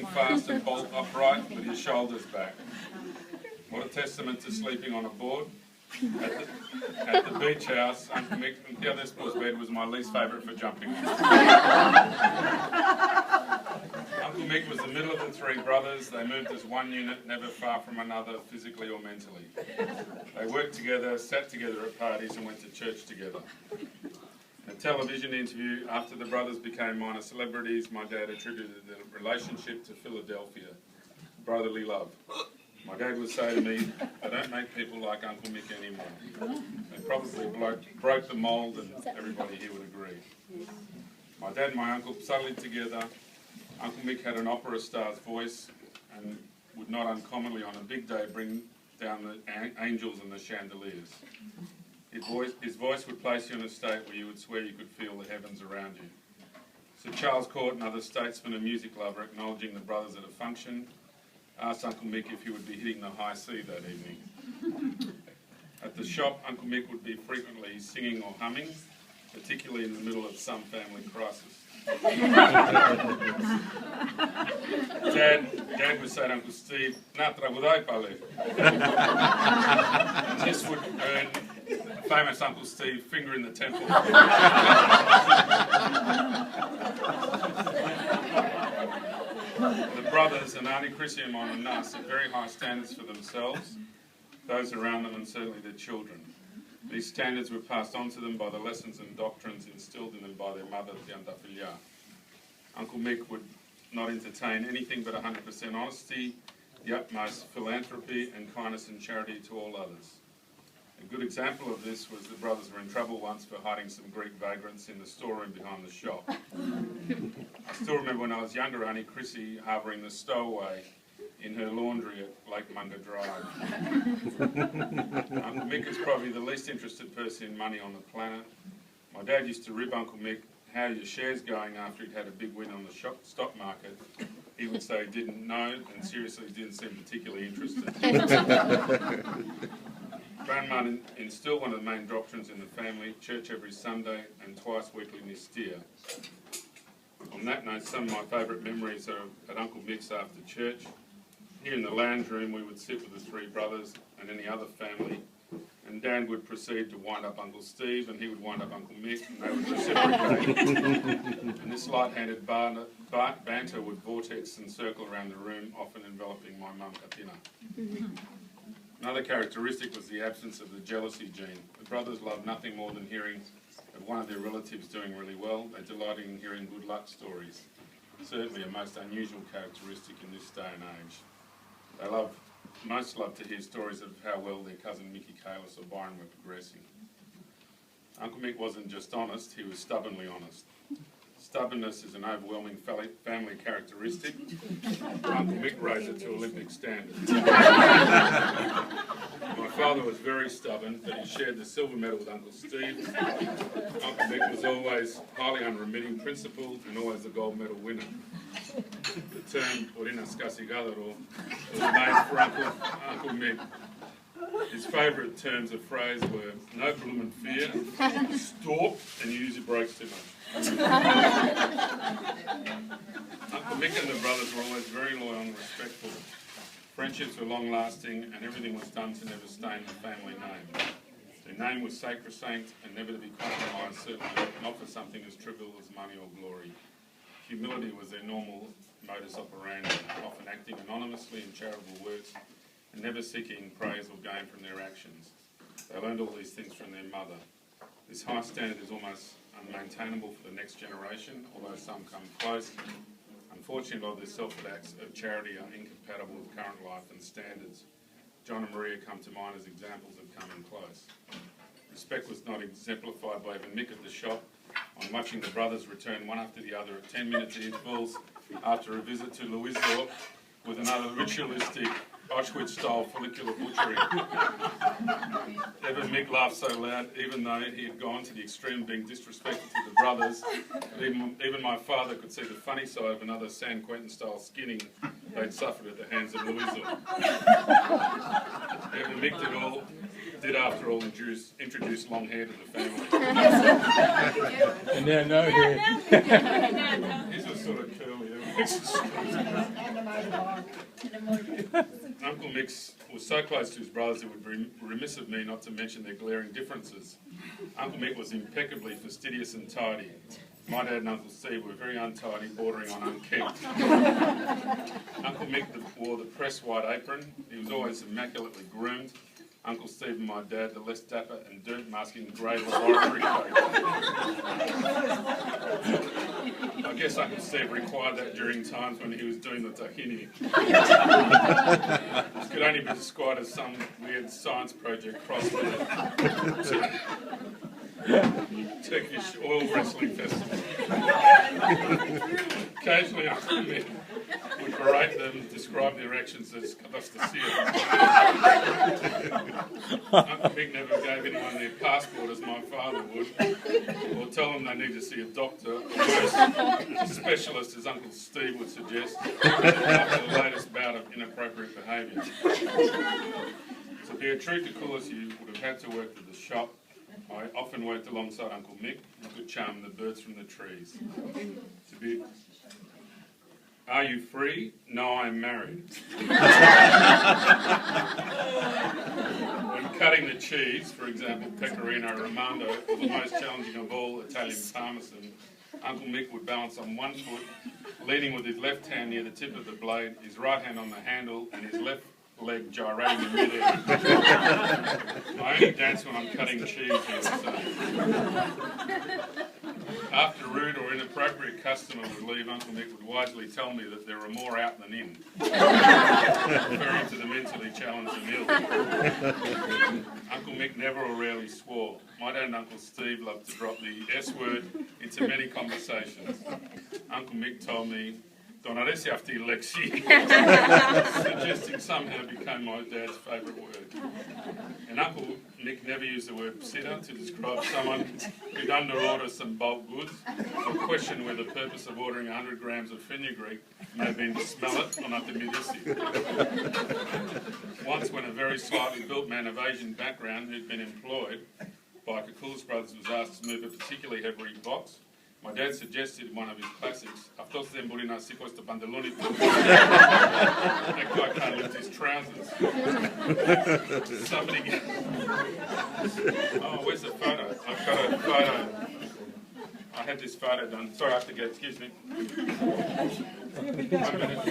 standing fast and bolt upright with his shoulders back. What a testament to sleeping on a board. At the beach house, Uncle Mick, the other sports bed was my least favourite for jumping on. Uncle Mick was the middle of the three brothers. They moved as one unit, never far from another, physically or mentally. They worked together, sat together at parties and went to church together. In a television interview, after the brothers became minor celebrities, my dad attributed the relationship to Philadelphia, brotherly love. My dad would say to me, "I don't make people like Uncle Mick anymore." They probably broke the mould, and everybody here would agree. My dad and my uncle studied together. Uncle Mick had an opera star's voice and would not uncommonly on a big day bring down the angels and the chandeliers. His voice would place you in a state where you would swear you could feel the heavens around you. Sir Charles Court, another statesman and music lover, acknowledging the brothers at a function, asked Uncle Mick if he would be hitting the high C that evening. At the shop, Uncle Mick would be frequently singing or humming, particularly in the middle of some family crisis. Dad would say to Uncle Steve, "Na tragudai pale." And this would earn the famous Uncle Steve finger in the temple. The brothers and Auntie Chrissy and Mom and Nas set very high standards for themselves, those around them and certainly their children. These standards were passed on to them by the lessons and doctrines instilled in them by their mother, Tianta Filia. Uncle Mick would not entertain anything but 100% honesty, the utmost philanthropy and kindness and charity to all others. A good example of this was the brothers were in trouble once for hiding some Greek vagrants in the storeroom behind the shop. I still remember when I was younger, Auntie Chrissy harbouring the stowaway in her laundry at Lake Munga Drive. Uncle Mick is probably the least interested person in money on the planet. My dad used to rib Uncle Mick, "How are your shares going?" after he'd had a big win on the stock market. He would say he didn't know and seriously didn't seem particularly interested. Grandma instilled one of the main doctrines in the family, church every Sunday and twice weekly Nistia. On that note, some of my favourite memories are at Uncle Mick's after church. Here in the lounge room we would sit with the three brothers and any other family, and Dan would proceed to wind up Uncle Steve and he would wind up Uncle Mick, and they would reciprocate. And this light-handed banter would vortex and circle around the room, often enveloping my mum Katina. Another characteristic was the absence of the jealousy gene. The brothers loved nothing more than hearing of one of their relatives doing really well. They delighted in hearing good luck stories. Certainly a most unusual characteristic in this day and age. They most love to hear stories of how well their cousin Mickey Kalis or Byron were progressing. Uncle Mick wasn't just honest, he was stubbornly honest. Stubbornness is an overwhelming family characteristic, but Uncle Mick raised it to Olympic standards. My father was very stubborn, but he shared the silver medal with Uncle Steve. Uncle Mick was always highly unremitting, principled, and always the gold medal winner. The term "Orinas Casigadaro" was made for Uncle Mick. His favourite terms of phrase were "no bloom and fear," "stop," and "you use your brakes too much." Uncle Mick and the brothers were always very loyal and respectful. Friendships were long-lasting and everything was done to never stain the family name. Their name was sacrosanct and never to be compromised, certainly not for something as trivial as money or glory. Humility was their normal modus operandi, often acting anonymously in charitable works and never seeking praise or gain from their actions. They learned all these things from their mother. This high standard is almost unmaintainable for the next generation, although some come close. Unfortunately, a lot of their selfless acts of charity are incompatible with current life and standards. John and Maria come to mind as examples of coming close. Respect was not exemplified by even Mick at the shop, on watching the brothers return one after the other at 10-minute intervals after a visit to Louisville with another ritualistic Auschwitz-style follicular butchery. Never Mick laughed so loud, even though he had gone to the extreme of being disrespectful to the brothers. Even my father could see the funny side of another San Quentin-style skinning they'd suffered at the hands of Louisville. Never Mick did after all introduce long hair to the family. And now no hair. His was sort of curly. Uncle Mick was so close to his brothers it would be remiss of me not to mention their glaring differences. Uncle Mick was impeccably fastidious and tidy. My dad and Uncle Steve were very untidy, bordering on unkempt. Uncle Mick wore the pressed white apron. He was always immaculately groomed. Uncle Steve and my dad, the less dapper and dirt-masking grey laboratory coat. I guess Uncle Steve required that during times when he was doing the tahini. This could only be described as some weird science project crossed with a Turkish oil wrestling festival. Occasionally Uncle Mick would berate them, describe their actions as catastrophic. Uncle Mick never gave anyone their passport as my father would, or tell them they need to see a doctor, or worse, a specialist as Uncle Steve would suggest, after the latest bout of inappropriate behaviour. To be a true Kakulas, you would have had to work at the shop. I often worked alongside Uncle Mick and could charm the birds from the trees. Are you free? No, I'm married. When cutting the cheese, for example, Pecorino Romano, the most challenging of all Italian parmesan, Uncle Mick would balance on one foot, leaning with his left hand near the tip of the blade, his right hand on the handle, and his left leg gyrating in midair. I only dance when I'm cutting cheese, he would say. After rude or inappropriate customer would leave, Uncle Mick would wisely tell me that there were more out than in, referring to the mentally challenged and ill. Uncle Mick never or rarely swore. My dad and Uncle Steve loved to drop the S word into many conversations. Uncle Mick told me, "Don't arrest after Lexi," suggesting somehow it became my dad's favourite word. And Uncle Mick never used the word sitter to describe someone who'd underorder some bulk goods or question whether the purpose of ordering 100 grams of fenugreek may have been to smell it or not to medicine. Once when a very slightly built man of Asian background who'd been employed by Kakulas Brothers was asked to move a particularly heavy box, my dad suggested in one of his classics, "Αυτός δεν μπορεί να σηκώσει το παντελόνι του." That guy can't lift his trousers. Somebody get... Oh, where's the photo? I've got a photo. I had this photo done. Sorry, I have to go. Excuse me. 1 minute.